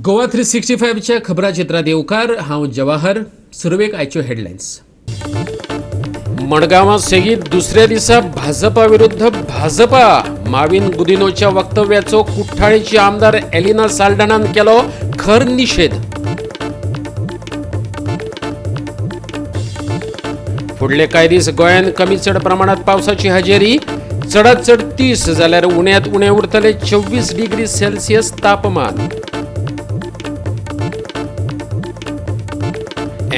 गोवा 365च्या खबरां चित्रात येवकार हांव जवाहर. सुरवेक आयच्यो हेडलायन्स. मडगांवां सेगीत दुसऱ्या दिसा भाजपा विरुद्ध भाजपा. माविन गुदिन्होच्या वक्तव्याचो कुठ्ठाळेची आमदार एलिना साल्ढाणान केलो खर निषेध. फुडले कांय दीस गोंयांत कमी चड प्रमाणात पावसाची हजेरी. चडांत चड 30 जाल्यार उण्यांत उणें उरतले 24 डिग्री सेल्सियस तापमान.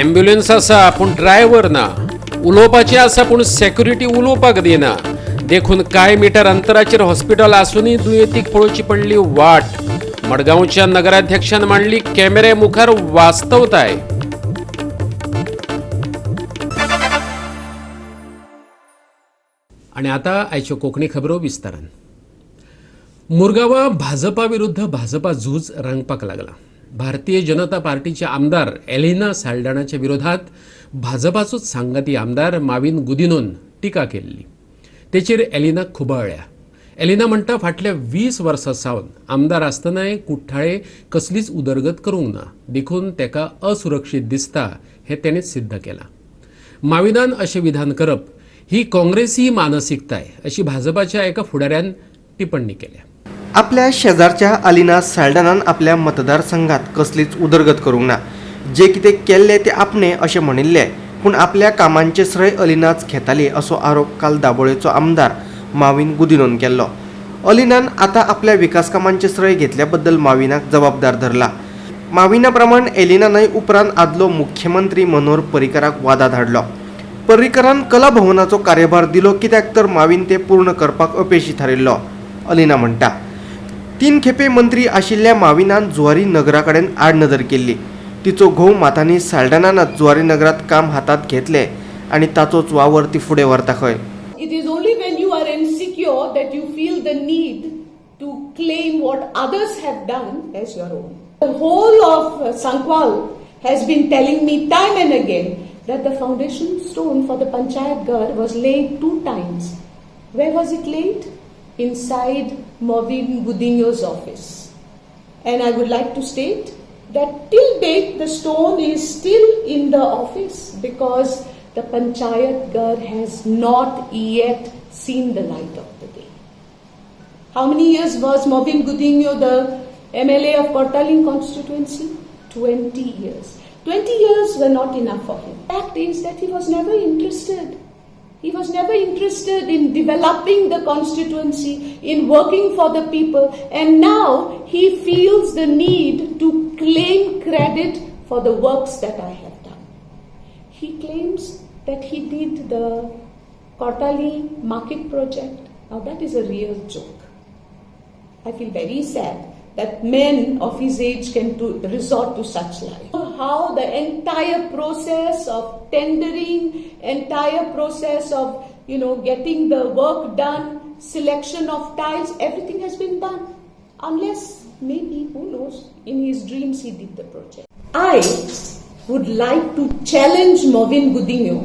एम्ब्युलन्स आसा पूण ड्रायव्हर ना. उलोवपाचें आसा पूण सेक्युरिटी उलोवपाक दिना. देखून कांय मिटर अंतराचेर हॉस्पिटल आसूनय दुयेंतीक पळोवची पडली वाट. मडगांवच्या नगराध्यक्षान मांडली कॅमेरे मुखार वास्तवताय. आनी आतां आयच्यो कोंकणी खबरो विस्तारान. मुरगांवां भाजपा विरुद्ध भाजपा झूज रंगपाक लागला. भारतीय जनता पार्टीचे आमदार एलिना साल्ढाणाच्या विरोधात भाजपाचोच सांगाती आमदार माविन गुदिन्होन टिका केल्ली. तेचेर एलिनाक खुबाळ्ळ्या. एलिना म्हणटा फाटल्या 20 वर्सां सावन आमदार आसतनाय कुठ्ठाळे कसलीच उदरगत करूंक ना. देखून तेका असुरक्षीत दिसता हें तेणेंच सिद्ध केलां. माविनान अशें विधान करप ही काँग्रेसी मानसिकताय अशी भाजपाच्या एका फुडाऱ्यान टिप्पणी केल्या. आपल्या शेजारच्या एलिना साल्ढाणान आपल्या मतदारसंघात कसलीच उदरगत करूंक ना. जे कितें केल्लें तें आपणें अशें म्हणिल्लें, पूण आपल्या कामांचें श्रेय एलिनाच घेताली असो आरोप काल दाबोळेचो आमदार माविन गुदिन्होन केल्लो. एलिनान आतां आपल्या विकास कामांचें श्रेय घेतल्या बद्दल माविनाक जबाबदार धरला. माविना प्रमाण एलिनानय उपरांत आदलो मुख्यमंत्री मनोहर पर्रीकाराक वादांत हाडलो. पर्रीकारान कला भवनाचो कार्यभार दिलो कित्याक तर माविन तें पूर्ण करपाक अपेशी थारिल्लो. एलिना म्हणटा 3 खेपे मंत्री आशिल्ल्या माविनान जुवारी नगरा कडेन आडनदर केल्ली. तिचो घोव मातांनी साल्ढाणानच जुवारी नगरात काम हातात घेतले आनी ताचोच वावर ती फुडें व्हरता खंय. It is only when you are insecure that you feel the need to claim what others have done as your own. The whole of Sankwal has been telling me time and again that the foundation stone for the Panchayat Ghar was laid 2 times. Where was it laid? Inside Maviin Gudinho's office. And I would like to state that till date the stone is still in the office because the Panchayat Ghar has not yet seen the light of the day. How many years was Maviin Gudinho the MLA of Kortaling constituency? 20 years. 20 years were not enough for him. Fact is that he was never interested. He was never interested in developing the constituency, in working for the people, and now he feels the need to claim credit for the works that I have done. He claims that he did the Kortali market project. Now that is a real joke. I feel very sad that men of his age can resort to such life. How the entire process of tendering, entire process of, getting the work done, selection of tiles, everything has been done. Unless, maybe, who knows, in his dreams he did the project. I would like to challenge Maviin Gudinho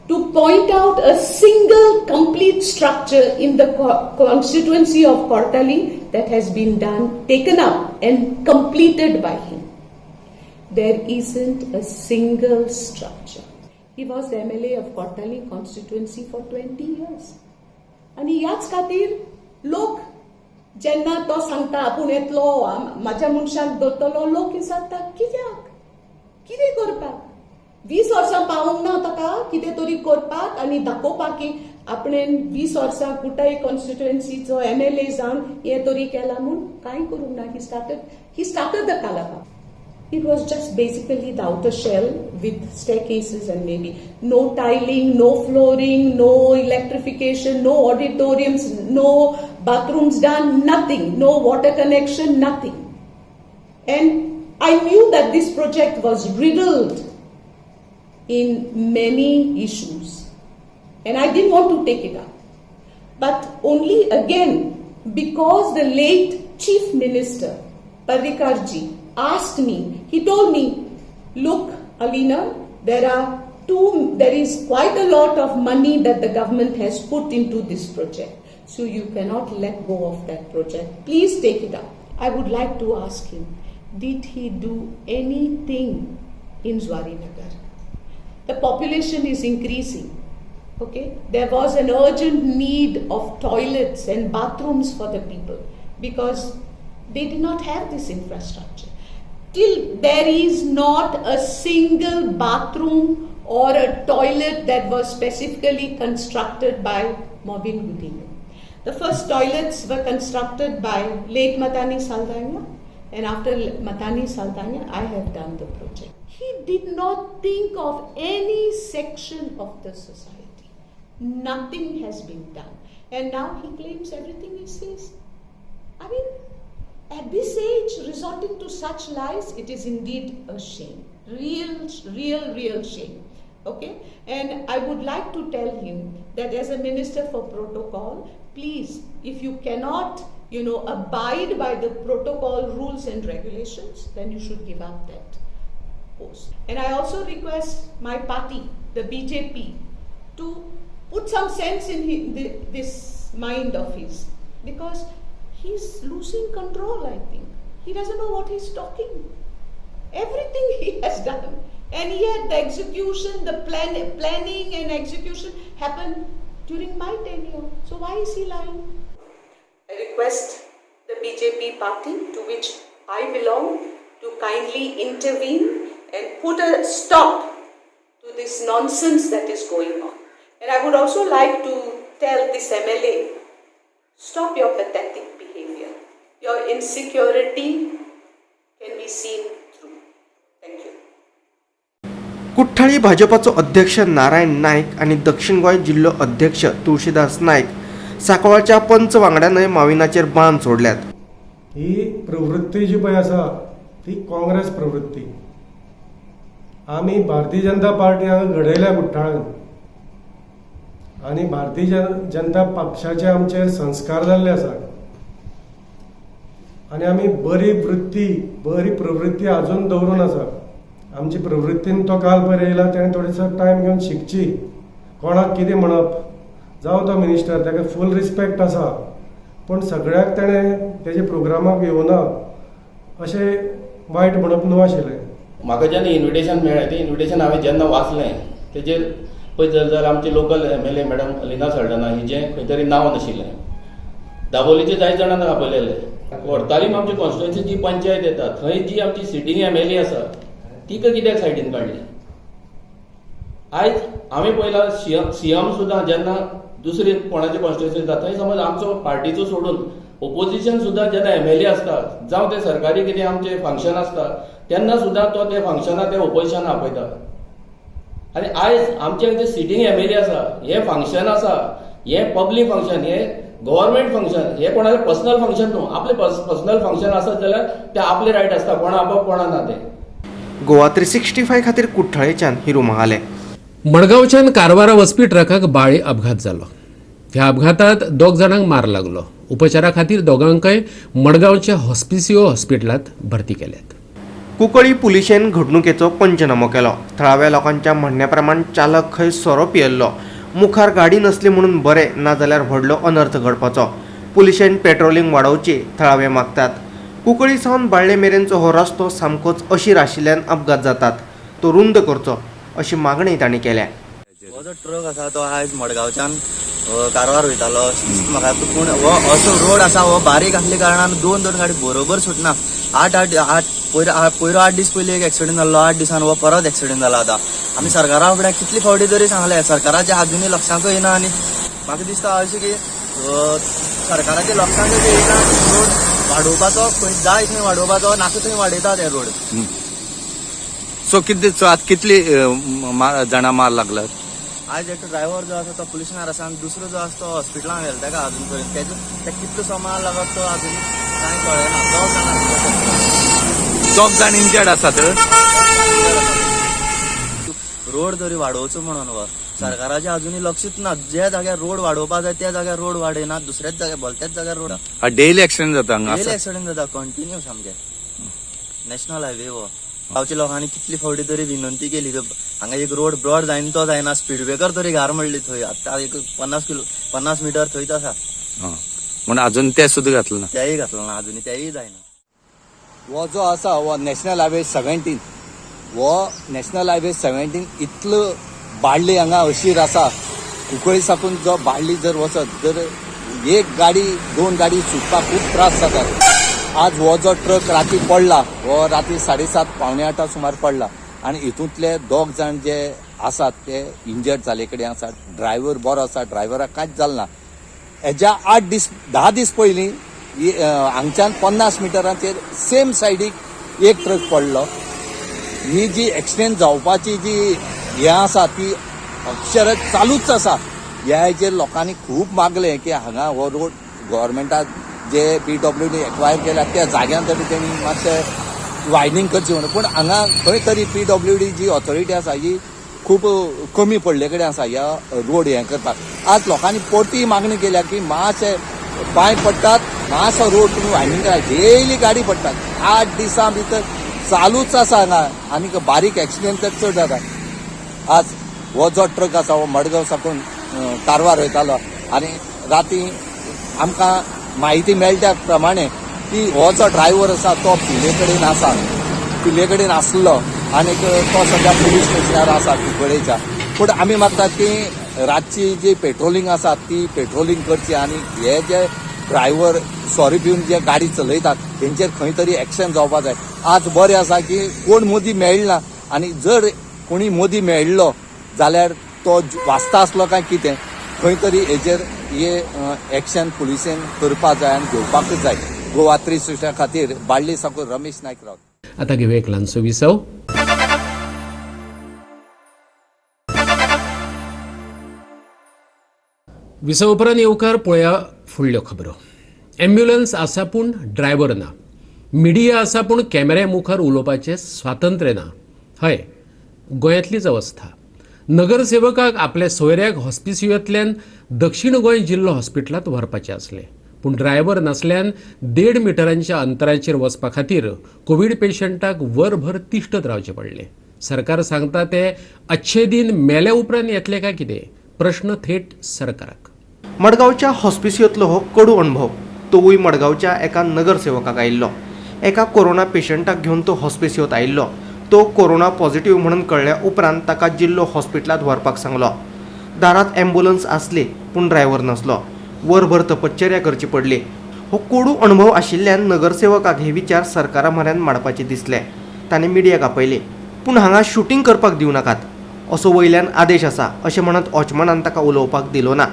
to point out a single complete structure in the constituency of Kortali that has been done, taken up and completed by him. There isn't a single structure. He was the MLA of Kortali constituency for 20 years. आणि याच खातीर लोक जेन्ना तो सांगता आपूण येतलो म्हाज्या मनशाक दोतलो, लोक विचारता कित्याक, कितें करपाक? 20 वर्सां पावूंक ना ताका कितें तरी करपाक आनी दाखोवपाक की आपणें 20 वर्सां कुटाय कॉन्स्टिट्युएन्सीचो MLA जावन हें तरी केलां म्हूण कांय करूंक ना. He started the Kalapa. It was just basically the outer shell with staircases and maybe no tiling, no flooring, no electrification, no auditoriums, no bathrooms done, nothing, no water connection, nothing. And I knew that this project was riddled in many issues. And I didn't want to take it up. But only again, because the late Chief Minister, Parrikarji, asked me, he told me, look, Alina, there is quite a lot of money that the government has put into this project. So you cannot let go of that project. Please take it up. I would like to ask him, did he do anything in Zuarinagar? The population is increasing. Okay, there was an urgent need of toilets and bathrooms for the people because they did not have this infrastructure. Till there is not a single bathroom or a toilet that was specifically constructed by Mobin Gudino. The first toilets were constructed by late Matani Saldana, and after Matani Saldana, I have done the project. He did not think of any section of the society. Nothing has been done. And now he claims everything is his. I mean, at this age, resorting to such lies, it is indeed a shame. Real shame. Okay? And I would like to tell him that as a minister for protocol, please, if you cannot, abide by the protocol rules and regulations, then you should give up that post. And I also request my party, the BJP, to put some sense in this mind of his, because he's losing control, I think. He doesn't know what he's talking. Everything he has done. And yet the execution, the planning and execution happened during my tenure. So why is he lying? I request the BJP party to which I belong to kindly intervene and put a stop to this nonsense that is going on. And I would also like to tell this MLA, stop your pathetic behavior. Your insecurity can be seen through. Thank you. Kuthali भाजपाचो अध्यक्ष नारायण नायक आणि दक्षिण गोंय जिल्हो अध्यक्ष तुळशीदास नायक सांकवाळच्या पंच वांगड्यानय माविनाचेर बाण सोडल्यात. ही प्रवृत्ती जी पळय आसा ती काँग्रेस प्रवृत्ती. आमी भारतीय जनता पार्टी हांगा घडयल्या कुठ्ठाळान आनी भारतीय जनता पक्षाचे आमचेर संस्कार जाल्ले आसा आनी आमी बरी प्रवृत्ती अजून दवरून आसा. आमची प्रवृत्तीन तो काल पयर येयला तेणें थोडीसो टायम घेवन शिकची. कोणाक कितें म्हणप जावं तो मिनिस्टर ताका फूल रिस्पेक्ट आसा, पूण सगळ्याक तेणें तेजे प्रोग्रामाक येवना अशें वायट म्हणप न्हू आशिल्लें. म्हाका जेन्ना इन्विटेशन मेळ्ळें तें इन्विटेशन हांवें जेन्ना वाचलें तेजेर पळय जर आमचे local MLA madam Alina Saldanha हिजें खंय तरी नांव नाशिल्लें. दाबोलीचे जायत जाणांक आपयलेले. कोर्तालीम आमची कॉन्स्टिट्युएन्सी जी पंचायत येता थंय जी आमची सिटींग MLA आसा तिका कित्याक सायडीन काडली. आयज हांवें पळयलां CM सुद्दां जेन्ना दुसरी कोणाची कॉन्स्टिट्युएन्सी जाता थंय समज आमचो पार्टीचो सोडून ओपोजिशन सुद्दां जेन्ना MLA आसता जावं ते सरकारी कितें आमचे फंक्शन आसता तेन्ना सुद्दां तो ते फंक्शनाक ते ओपोजिशन आपयता. आनी आयज आमचे जे सिटींग MLA आसा हे फंक्शन आसा हे पब्लीक फंक्शन हे गव्हर्मेंट फंक्शन हे कोणाचे पर्सनल फंक्शन न्हू. आपले पर्सनल फंक्शन आसत जाल्यार ते आपले रायट आसता, कोणा आपप कोणा ना ते. गोवा 365 खातीर कुठ्ठाळेच्यान हिरू महाले. मडगांवच्यान कारवारा वचपी ट्रकाक बाळी अपघात जालो. ह्या अपघातात 2 जाणांक मार लागलो. उपचारा खातीर दोगांकय मडगांवच्या हॉस्पिसिओ हॉस्पिटलांत भरती केल्यात. कुंकळी पुलिशेन घडणुकेचो पंचनामो केलो. थळाव्या लोकांच्या म्हणण्या प्रमाण चालक खंय सोरो पियेल्लो. मुखार गाडी नसली म्हणून बरें, ना जाल्यार व्हडलो अनर्थ घडपाचो. पुलिशेन पेट्रोलिंग वाडोवची थळावे मागतात. कुंकळी सावन बाळ्ळे मेरेनचो हो रस्तो सामकोच अशीर आशिल्ल्यान अपघात जातात. तो रुंद करचो अशी मागणी तांणी केल्या. हो जो ट्रक आसा तो आयज मडगांवच्यान कारवार वयतालो. म्हाका पूण हो असो रोड आसा हो बारीक आसल्या कारणान दोन गाडी बरोबर सुटना. पयरो 8 दीस पयलीं एक एक्सिडेंट जाल्लो. 8 दिसान हो परत एक्सिडेंट जाला. आतां आमी सरकारा फुडें कितली फावटी तरी सांगले, सरकाराच्या अजुनूय लक्षांक येना. आनी म्हाका दिसता अशें की सरकाराच्या लक्षांक येना. रोड वाडोवपाचो खंय जाय थंय वाडोवपाचो, नाका थंय वाडयता ते रोड. सो कितली जाणां मार लागल्यात? आज एक ड्रायव्हर जो आसा तो पुलिसांत आसा आनी दुसरो जो आसा तो हॉस्पिटलांत गेला. ताका अजून पर्यंत ते कितलो सोमार लागत तो अजून कांय कळना. 2 जाण इंजर्ड आसात. रोड तरी वाडोवचो म्हणून सरकाराचे अजूनही लक्षच ना. ज्या जाग्यार रोड वाडोवपा जाय त्या जाग्यार रोड वाडयना, दुसऱ्याच जाग्यार भलत्याच जाग्यार रोड. डेली एक्सिडेंट जाता हांगा. डेली एक्सिडेंट जाता कंटिन्यू सामके. नॅशनल हायवे हो. गांवच्या लोकांनी कितली फावटी तरी विनंती केली हांगा एक रोड ब्रॉड जायना, तो जायना. स्पीड ब्रेकर तरी घार म्हणली थंय. आतां एक 50 मीटर थंयच आसा. म्हण अजून ते सुद्दां घातलें ना. तेंय घातलें ना अजून, तेंय जायना. हो जो आसा हो नॅशनल हायवे 17 हो नॅशनल हायवे 17 इतलो बाळ्ळी हांगा अशीर आसा कुंकळी साकून जो बाळ्ळी जर वचत जर एक गाडी दोन गाडी सुटपाक खूब त्रास जातात. आज हो जो ट्रक राती पडला हो राती 7:30 पावणे 8 सुमार पडला आनी हितूंतले 2 जाण जे आसात ते इंजर्ड जाले कडेन आसात. ड्रायव्हर बरो आसा, ड्रायव्हराक कांयच जालें ना. हेज्या 10 दीस पयलीं हांगच्यान 50 मिटरांचेर सेम सायडीक एक ट्रक पडलो. ही जी एक्सिडेंट जावपाची जी हें आसा ती अक्षरच चालूच आसा. ह्या हेजेर लोकांनी खूब मागलें की हांगा हो रोड गव्हर्मेंटाक जे PWD एक्वायर केल्या त्या जाग्यान तरी तेणी मातशें वायडनींग करची म्हणून. पूण हांगा खंय तरी PWD जी ऑथॉरिटी आसा ही खूब कमी पडले कडेन आसा ह्या रोड हें करपाक. आज लोकांनी परती मागणी केल्या की मातशे पांय पडटात मातसो रोड तुमी वायडनींग करा. डेली गाडी पडटात 8 दिसां भितर चालूच आसा हांगा आनीक बारीक एक्सिडेंट तर चड जाता. आज हो जो ट्रक आसा हो मडगांव साकून कारवार वयतालो आनी राती आमकां म्हायती मेळट्या प्रमाणे की हो जो ड्रायव्हर आसा तो पिले कडेन आसा, पिले कडेन आसलो आनीक तो सद्या पुलीस स्टेशनार आसा कुंकळेच्या. पूण आमी मागतात की रातची जी पेट्रोलिंग आसा ती पेट्रोलिंग करची आनी हे जे ड्रायव्हर सॉरी पिवन जे गाडी चलयतात तेंचेर खंय तरी एक्शन जावपाक जाय. आज बरें आसा की कोण मोदी मेळना आनी जर कोणी मोदी मेळ्ळो जाल्यार तो वाचता आसलो काय कितें खंय तरी हेजेर हे एक्शन पुलिसेन करपाक जाय आनी घेवपाकूच जाय. गोवा 360 खातीर बाळ्ळी साकून रमेश नायक रावत. आता घेऊया एक ल्हानसो विसव. विसव उपरांत येवकार पळया फुडल्यो खबरो. एम्ब्युलन्स आसा पूण ड्रायव्हर ना. मिडिया आसा पूण कॅमेऱ्या मुखार उलोवपाचें स्वातंत्र्य ना. हय, गोंयांतलीच अवस्था. नगरसेवकाक आपल्या सोयऱ्याक हॉस्पिसियोंतल्यान दक्षिण गोंय जिल्लो हॉस्पिटलांत व्हरपाचें आसलें पूण ड्रायव्हर नासल्यान 1.5 मिटरांच्या अंतराचेर वचपा खातीर कोवीड पेशंटाक वरभर तिश्टत रावचें पडलें. सरकार सांगता ते अच्छे दिन मेल्या उपरांत येतले काय कितें प्रश्न थेट सरकाराक. मडगांवच्या हॉस्पिसियोंतलो हो कडू अणभव तोवूय मडगांवच्या एका नगरसेवकाक आयिल्लो. एका कोरोना पेशंटाक घेवन तो हॉस्पिसियोंत आयिल्लो. तो कोरोना पॉझिटिव्ह म्हणून कळ्ळ्या उपरांत ताका जिल्लो हॉस्पिटलांत व्हरपाक सांगलो. दारांत एम्ब्युलन्स आसली पूण ड्रायव्हर नसलो. वरभर तपश्चर्या करची पडली. हो कोडू अणभव आशिल्ल्यान नगरसेवकाक हे विचार सरकारा म्हऱ्यान मांडपाचे दिसले. ताणें मिडियाक आपयले पूण हांगा शूटिंग करपाक दिवं नाकात असो वयल्यान आदेश आसा अशें म्हणत वॉचमनान ताका उलोवपाक दिलो ना.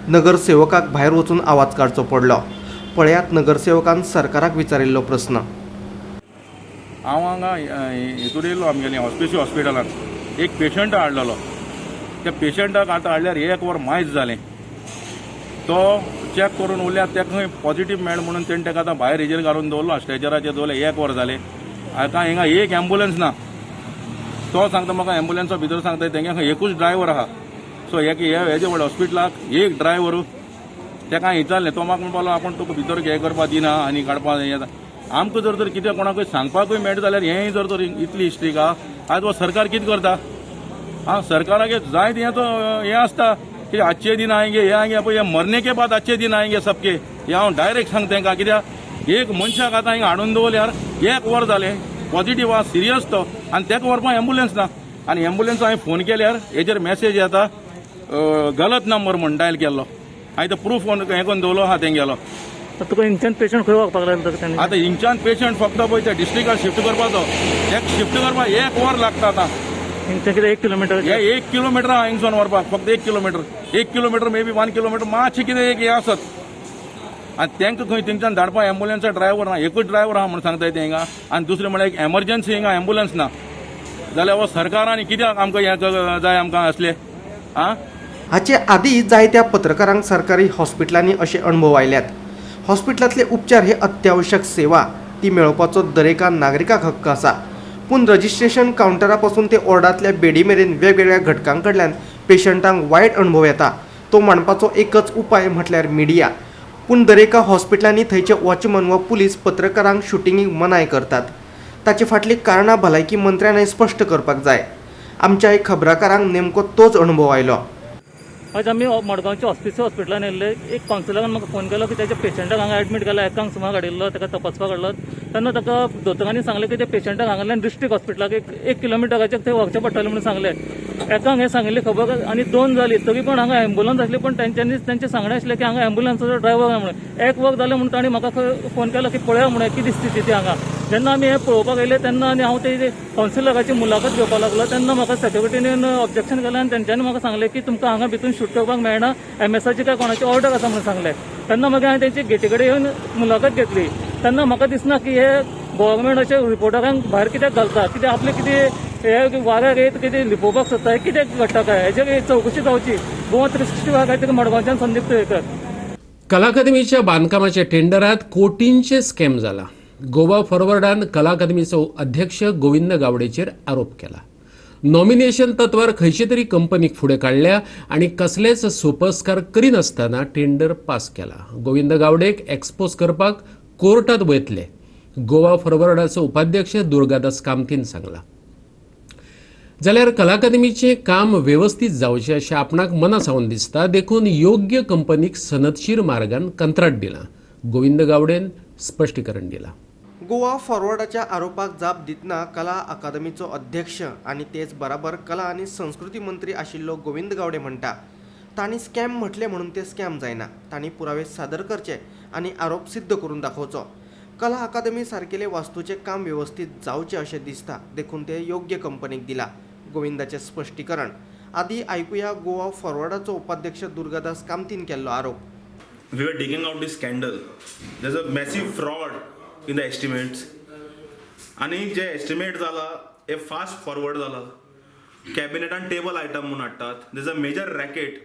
नगरसेवकाक भायर वचून आवाज काडचो पडलो. पळयात नगरसेवकान सरकाराक विचारिल्लो प्रस्न. हांव हांगा हितून येयल्लो आमगेले हॉस्पिसियो हॉस्पिटलांत एक पेशंट हाडलेलो. त्या पेशंटाक आतां हाडल्यार 1 वर मायज जालें. तो चॅक करून उरल्यार तेका खंय पॉझिटिव्ह मेळ म्हणून तेणें ताका आतां भायर हेजेर घालून दवरलो. स्ट्रेचराचेर दवरले 1 वर जालें. आतां हिंगा एक एम्ब्युलन्स ना. तो सांगता म्हाका एम्ब्युलन्सा भितर सांगता तेंगे खंय एकूच ड्रायव्हर आहा. सो हेजे व्हड हॉस्पिटलाक एक ड्रायव्हर तेका विचारलें. तो म्हाका म्हणपालो आपूण तुका भितर हें करपाक दिना आनी काडपाक येता. आमकां जर कितें कोणाकूय सांगपाकूय मेळटा जाल्यार हेंय जर इतली हिस्ट्रीक आहा. आज हो सरकार कितें करता? सरकाराक जायत हें आसता कि अच्छे दिन आएंगे हे आएंगे पळय मरने के बाद अच्छे दिन आएंगे सबके. हे हांव डायरेक्ट सांगता तेंकां. कित्याक एक मनशाक आतां हिंगा हाडून दवरल्यार 1 वर जालें पॉझिटिव्ह आहा सिरियस तो आनी तेका व्हरपाक एम्ब्युलन्स ना. आनी एम्ब्युलन्स हांवें फोन केल्यार हेजेर मेसेज येता गलत नंबर म्हण डायल केल्लो. हांवें तो प्रूफ हें करून दवरलो आहा तेंगेलो. तुका हिंगच्यान पेशंट खंय वचपाक लागले? आतां हिंगच्यान पेशंट फक्त पळय त्या डिस्ट्रिक्टाक शिफ्ट करपाचो. एक शिफ्ट करपाक 1 वर लागता आतां. हिंगच्यान कितें 1 किलोमिटर? हे 1 किलोमिटर आहा हिंगसून व्हरपाक फक्त 1 kilometre. 1 kilometre may be 1 kilometre मातशें कितें एक हें आसत. आनी तेंकां खंय थिंगच्यान धाडपाक एम्ब्युलन्सा ड्रायव्हर ना. एकूच ड्रायव्हर आहा म्हण सांगताय ते हिंगा. आनी दुसरें म्हळ्यार एक एमर्जन्सी हिंगा एम्ब्युलन्स ना जाल्यार हो सरकारान कित्याक आमकां हें जाय आमकां असले हाचे आदीं जायत्या पत्रकारांक सरकारी हॉस्पिटलांनी अशे अणभव आयल्यात. हॉस्पिटलांतले उपचार हे अत्यावश्यक सेवा ती मेळोवपाचो दरेका नागरिकाक हक्क आसा. पूण रजिस्ट्रेशन कावंटरा पासून ते वॉर्डांतल्या बेडी मेरेन वेगवेगळ्या घटकां कडल्यान पेशंटांक वायट अणभव येता. तो मांडपाचो एकच उपाय म्हटल्यार मिडिया. पूण दरेका हॉस्पिटलांनी थंयचे वॉचमन वा पुलीस पत्रकारांक शुटिंगेक मनाय करतात. ताचे फाटली कारणां भलायकी मंत्र्यानय स्पश्ट करपाक जाय. आमच्या एक खबराकारांक नेमको तोच अणभव आयलो. आज आमी मडगांवच्या हॉस्पिटलांत येयल्ले. एक कावन्सिलरान म्हाका फोन केलो की त्याच्या पेशंटाक हांगा एडमीट केला. एकांक सुमार हाडिल्लो ताका तपासपाक हाडलो. तेन्ना ताका दोतोरांनी सांगलें की ते पेशंटाक हांगांतल्यान डिस्ट्रिक्ट हॉस्पिटलाक एक किलोमिटराचेर थंय व्हरचें पडटलें म्हणून सांगलें. एकाक हें सांगिल्ली खबर आनी 2 जाली, तरी पण हांगा एम्बुलन्स आसली, पण तेंचें सांगणें आसलें की हांगा एम्बुलन्साचो ड्रायव्हर ना म्हणून. 1 वर जालें म्हणून तांणी म्हाका फोन केलो की पळया म्हणून कितें स्थिती ती हांगा. जेन्ना आमी हें पळोवपाक येयलें तेन्ना आनी हांव ते कावन्सिलराची मुलाखत घेवपाक लागलो तेन्ना म्हाका सेक्युरिटीन ऑब्जेक्शन केलें आनी तेंच्यांनी म्हाका सांगलें की तुमकां हांगा भितून शूट करपाक मेळना, MSची काय कोणाची ऑर्डर आसा म्हणून सांगलें. तेन्ना मागीर हांवें तेंची गेटी कडेन येवन मुलाखत घेतली. तेन्ना म्हाका दिसना की हे गव्हर्मेंट अशें रिपोर्टरांक भायर कित्याक घालता, कितें आपलें कितें हे वाऱ्यार येत कितें लिपोवपाक सोदता, कितें घडटा काय हेजेर चवकशी जावची. गोवा 365 काहीतरी मडगांवच्यान संदीप तुयेकर. कला अकादमीच्या बांदकामाच्या टेंडरात कोटींचे स्कॅम जाला. गोवा फॉरवर्डान कला अकादमीचो अध्यक्ष गोविंद गावडेचेर आरोप केला. नॉमिनेशन तत्वार खंयचे तरी कंपनीक फुडें काडल्या आनी कसलेच सोपस्कार करिनासतना टेंडर पास केला. गोविंद गावडेक एक्सपोज करपाक कोर्टात वयतले, गोवा फॉरवर्डाचो उपाध्यक्ष दुर्गादास कामतीन सांगला. जाल्यार कला अकादमीचें काम वेवस्थीत जावचें अशें आपणाक मनासावन दिसता, देखून योग्य कंपनीक सनदशीर मार्गान कंत्राट दिलां. गोविंद गावडेन स्पश्टीकरण दिलां. गोवा फॉरवर्डाच्या आरोपाक जाप दितना कला अकादमीचो अध्यक्ष आनी तेच बराबर कला आनी संस्कृती मंत्री आशिल्लो गोविंद गावडे म्हणटा तांणी स्कॅम म्हटले म्हणून ते स्कॅम जायना. तांणी पुरावे सादर करचे आनी आरोप सिद्ध करून दाखोवचो. कला अकादमी सारकेले वास्तूचे काम वेवस्थीत जावचे अशें दिसता, देखून ते योग्य कंपनीक दिला. गोविंदाचे स्पश्टीकरण आदी आयकुया गोवा फॉरवर्डाचो उपाध्यक्ष दुर्गादास कामतीन केल्लो आरोप. We were digging out this scandal. There's a massive fraud in the estimates. आणि जे एस्टिमेट जाला हे फास्ट फॉरवर्ड जाला. कॅबिनेटान टेबल आयटम म्हणून हाडटात. there's a major racket.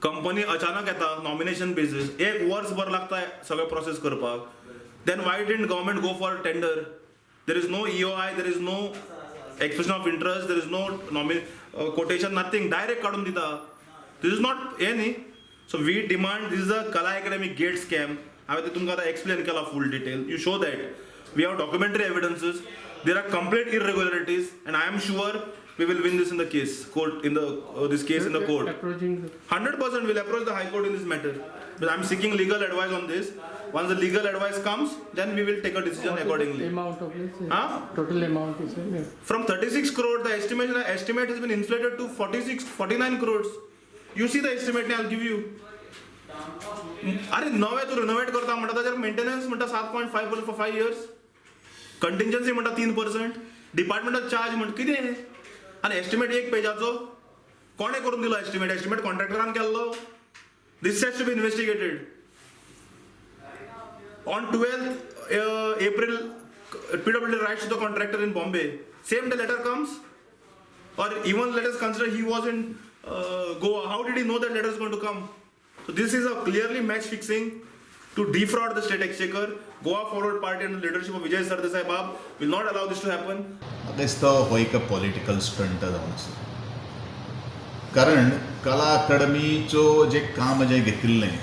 Company अचानक येता नॉमिनेशन बेसीस, 1 वर्सभर लागता सगळं प्रोसेस करपाक. Then why didn't government go for tender? There is no EOI, there is no expression of interest, there is no quotation, nothing. Direct काढून दिता. दिस is not हे न्ही. So we demand, this is a Kala Academy gate scam. I will तुमकां explain केला full detail. You show that. We have documentary evidences. There are complete irregularities, and I am sure we will win this in the case court in the this case in the court. 100% will approach the High Court in this matter. But I am seeking legal advice on this. Once the legal advice comes, then we will take a decision accordingly. Amount of this? Total amount is from 36 crore. The estimate has been inflated to 49 crores. You see the estimate, I'll give you. अरे नवे तू renovate करता म्हणटा ताचेर maintenance म्हणटा 7.5% for 5 years. Contingency म्हणटा 3%. Departmental charge म्हणटा कितें? आनी एस्टिमेट 1 पेजाचो कोणे करून दिलो एस्टिमेट? एस्टिमेट कॉन्ट्रॅक्टरान केल्लो. This has to be investigated. On 12th April, PWD writes to the contractor in Bombay. Same day letter comes, or even let us consider he was in Goa. How did he know that letter is going to come? So this is a clearly match fixing to defraud the state exchequer. Goa Forward Party and the leadership of Vijay Sardesai Bab will not allow this to happen. दिसता हो एक political stunt जावन आसा. कारण कला अकादमीचो जे काम जे घेतिल्लें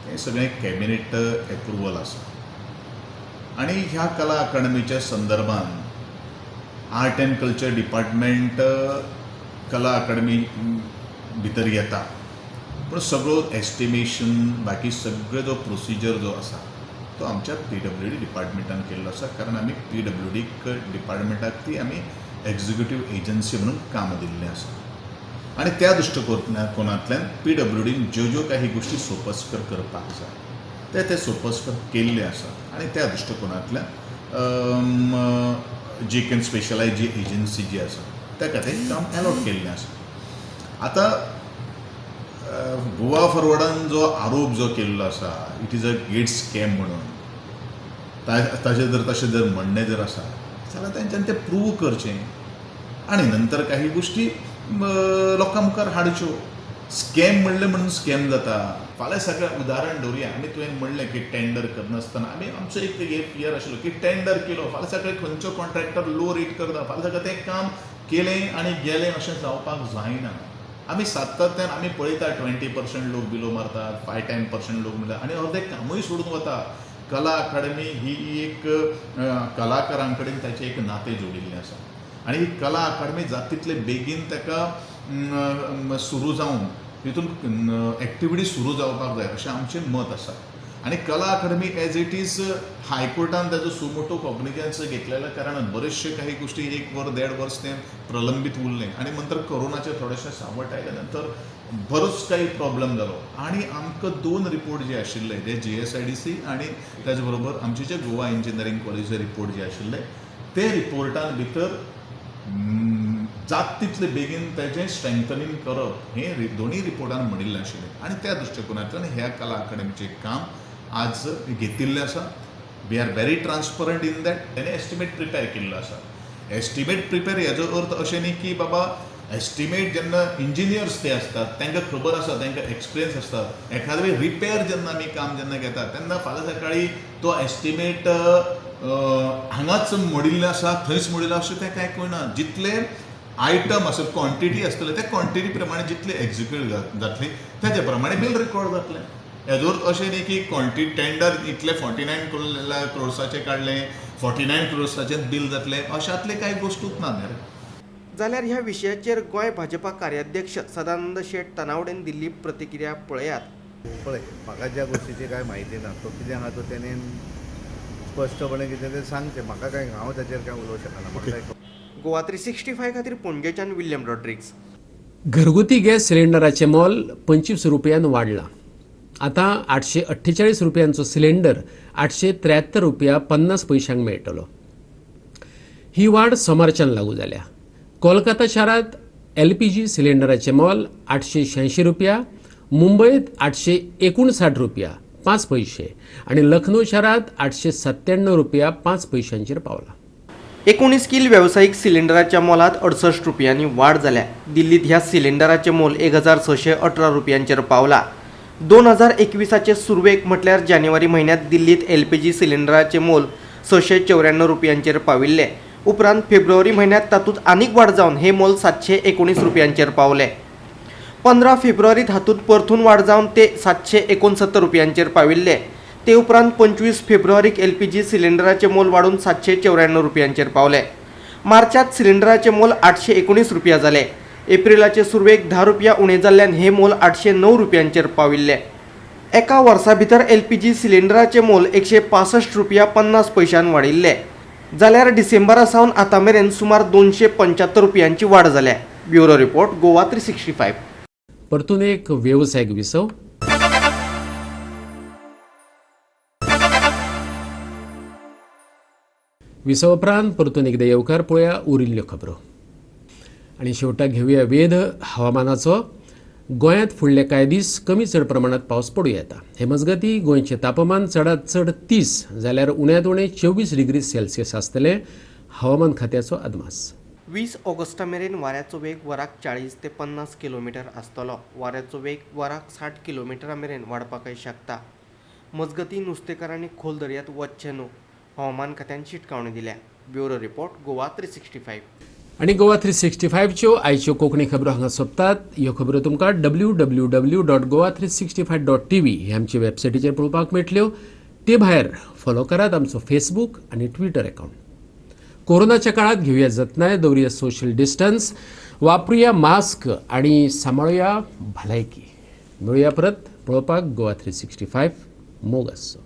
तें सगळें कॅबिनेट एप्रुवल आसा. आनी ह्या कला अकादमीच्या संदर्भान आर्ट एंड कल्चर डिपार्टमेंट कला अकादमी भितर येता, पूण सगळो एस्टिमेशन बाकी सगळो जो प्रोसिजर जो आसा तो आमच्या PWD डिपार्टमेंटान केल्लो आसा. कारण आमी PWD डिपार्टमेंटाक ती आमी एक्झिक्युटीव एजन्सी म्हणून काम दिल्लें आसा. आनी त्या दृश्टिकोनांतल्यान PWDन ज्यो काही गोष्टी सोपस्कर करपाक जाय ते सोपस्कर केल्ले आसा. आनी त्या दृश्टिकोनांतल्यान जी कॅन स्पेशलायज जी एजन्सी जी आसा त्या खातीर काम अलॉट केल्लें आसा. आतां गोवा फॉरवर्डान जो आरोप जो केल्लो आसा, it is a gate scam म्हणून, ताजें जर तशें जर म्हणणें जर आसा जाल्यार तेंच्यांनी तें प्रूव करचें आनी नंतर काही गोश्टी लोकां मुखार हाडच्यो. स्कॅम म्हणलें म्हणून स्कॅम जाता. फाल्यां सगळें उदाहरण दवरया. आमी तुवें म्हणलें की टेंडर करनासतना आमी आमचो एक फियर आशिल्लो की टेंडर केलो, फाल्यां सगळें खंयचो कॉन्ट्रॅक्टर लो रेट करता, फाल्यां सगळें तें काम केलें आनी गेलें अशें जावपाक जायना. आमी सातत्यान आमी पळयता 20% लोक बिलो मारतात, 5-10% लोक म्हणटा आनी अर्दें कामूय सोडून वता. कला अकादमी ही एक कलाकारां कडेन ताचें एक नातें जोडिल्लें आसा आनी ही कला अकादमी जाता तितले बेगीन ताका सुरू जावन तितून एक्टिविटी सुरू जावपाक जाय अशें आमचें मत आसा. आणि कला अकादमी एज इट इज हायकोर्टान त्याचं सुमोटो कॉग्निजन्स घेतलेल्या कारणान बरेचशे काही गोष्टी 1 वर 1.5 वर्स ते प्रलंबित उरले आणि नंतर कोरोनाचे थोडेशे सावट आयले नंतर बरोच काही प्रॉब्लेम जालो आणि आमकां 2 रिपोर्ट जे आशिल्ले जे GSIDC आणि त्याच बरोबर आमचे जे गोवा इंजिनियरींग कॉलेजचे रिपोर्ट जे आशिल्ले ते रिपोर्टान भितर जात तितले बेगीन तेजें स्ट्रेंथनिंग करप हे दोन्ही रिपोर्टान म्हणिल्लें आशिल्लें आणि त्या दृश्टिकोनांतल्यान ह्या कला अकादमीचें काम आज घेतिल्लें आसा. We are very transparent in that. तेणे एस्टिमेट प्रिपेर केल्लो आसा. एस्टिमेट प्रिपेर हेजो अर्थ अशें न्ही की बाबा एस्टिमेट जेन्ना इंजिनियर्स ते असतात तांकां खबर आसा, तांकां एक्सपिरियन्स आसता. एखादे वेळी रिपेर जेन्ना आमी काम जेन्ना घेतात तेन्ना फाल्यां सकाळी तो एस्टिमेट हांगाच मोडिल्लें आसा थंयच मोडिल्लो अशें तें कांय कळना. जितले आयटम आसा क्वॉन्टिटी आसतले त्या क्वॉन्टिटी प्रमाणे जितले एक्झिक्यूट जातली तेजे प्रमाणे बील रेकॉर्ड जातलें. हेजो अर्थ अशें न्ही की क्वॉन्टिटी टेंडर इतले 49 क्रोर्साचें काडलें 49 क्रोर्साचें बील जातलें अशातले कांय गोश्टूच ना न्ही. जाल्यार ह्या विशयाचेर गोंय भाजपा कार्याध्यक्ष सदानंद शेट तनावडेन दिल्ली प्रतिक्रिया पळयात. पळय म्हाका ज्या गोष्टीची कांय म्हायती ना तो कितें आहा तो तेणेन स्पश्टपणे कितें तें सांगचें. म्हाका कांय हांव ताचेर कांय उलोवंक शकना. म्हाका कांय गोवा 365 खातीर पणजेच्यान विल्यम रॉड्रिग्स. घरगुती गॅस सिलेंडराचें मोल 25 रुपयान वाडलां. आतां 848 रुपयांचो सिलेंडर 873 रुपया 50 पैशांक मेळटलो. ही वाड सोमारच्यान लागू जाल्या. कोलकाता शारांत LPG सिलेंडराचें मोल 886 रुपया, मुंबयत 859 रुपया 5 पैसे आणि लखनौ शारांत 897 रुपया 5 पैशांचेर पावला. 19 किल व्यावसायिक सिलेंडराच्या मोलात 68 रुपयांनी वाढ जाल्या. दिल्लीत ह्या सिलेंडराचें मोल 1618 रुपयांचेर पावला. 2021चे सुरवेक म्हटल्यार जानेवारी म्हयन्यात दिल्लीत LPG सिलेंडराचें मोल 694 रुपयांचेर पाविल्ले. उपरांत फेब्रुवारी म्हयन्यात तातूंत आनीक वाड जावन हे मोल 719 रुपयांचेर पावले. 15 फेब्रुवारीत हातूंत परतून वाड जावन ते 769 रुपयांचेर पाविल्ले. ते उपरांत 25 फेब्रुवारीक LPG सिलेंडराचें मोल वाडून 794 रुपयांचेर पावले. मार्चात सिलेंडराचें मोल 819 रुपया जाले. एप्रिलाचे सुरवेक 10 रुपया उणें जाल्ल्यान हे मोल 809 रुपयांचेर पाविल्ले. एका वर्सा भितर LPG सिलेंडराचें मोल 165 रुपया 50 पैशांन वाडिल्ले. जाल्यार डिसेंबरा सावन आतां मेरेन सुमार 275 रुपयांची वाड जाल्या. Bureau report Goa 365. परतून एक वेवसायीक विसव. विसव उपरांत परतून एकदा येवकार पळोवया उरिल्ल्यो खबरो. आनी शेवटाक घेवया वेध हवामानाचो. गोंयांत फुडले कांय दीस कमी चड प्रमाणात पावस पडूं येता. हे मजगतीं गोंयचें तापमान चडांत चड 30 जाल्यार उण्यांत उणें 24 डिग्री सेल्सियस आसतलें. हवामान खात्याचो अदमास. 20 ऑगस्टा मेरेन वाऱ्याचो वेग वराक 40 ते 50 किलोमीटर आसतलो. वाऱ्याचो वेग वराक 60 किलोमिटरा मेरेन वाडपाकय शकता. मजगतीं नुस्तेकारांनी खोल दर्यांत वचचें न्हू, हवामान खात्यान शिटकावणी दिल्या. Bureau report Goa 365. आणि गोवा 365च्यो आयच्यो कोंकणी खबरो हांगा सोंपतात. ह्यो खबरो तुमकां www.goa365.tv हे आमचे वेबसायटीचेर पळोवपाक मेळटल्यो. ते भायर फॉलो करात आमचो फेसबूक आनी ट्विटर अकाउंट. कोरोनाच्या काळात घेवया जतनाय, दवरुया सोशल डिस्टन्स, वापरुया मास्क आणि सांबाळुया भलायकी. मेळुया परत पळोवपाक गोवा 365. मोग आसचो.